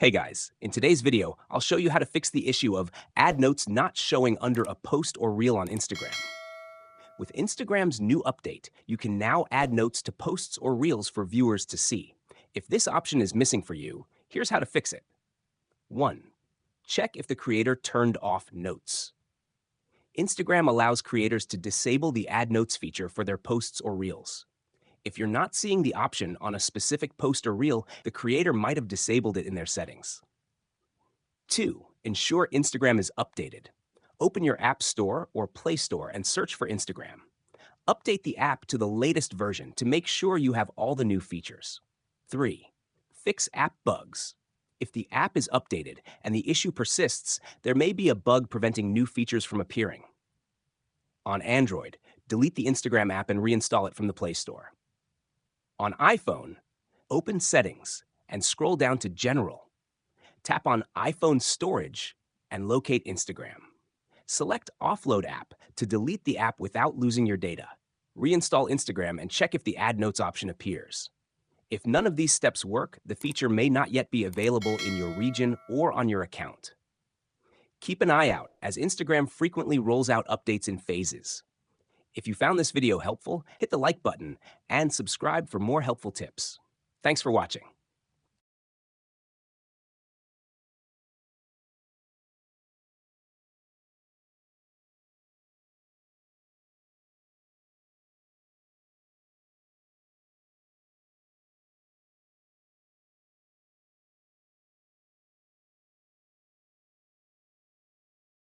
Hey guys, in today's video, I'll show you how to fix the issue of ad notes not showing under a post or reel on Instagram. With Instagram's new update, you can now add notes to posts or reels for viewers to see. If this option is missing for you, here's how to fix it. 1. Check if the creator turned off notes. Instagram allows creators to disable the add notes feature for their posts or reels. If you're not seeing the option on a specific post or reel, the creator might have disabled it in their settings. 2. Ensure Instagram is updated. Open your App Store or Play Store and search for Instagram. Update the app to the latest version to make sure you have all the new features. 3. Fix app bugs. If the app is updated and the issue persists, there may be a bug preventing new features from appearing. On Android, delete the Instagram app and reinstall it from the Play Store. On iPhone, open Settings and scroll down to General. Tap on iPhone Storage and locate Instagram. Select Offload App to delete the app without losing your data. Reinstall Instagram and check if the Add Notes option appears. If none of these steps work, the feature may not yet be available in your region or on your account. Keep an eye out, as Instagram frequently rolls out updates in phases. If you found this video helpful, hit the like button and subscribe for more helpful tips. Thanks for watching.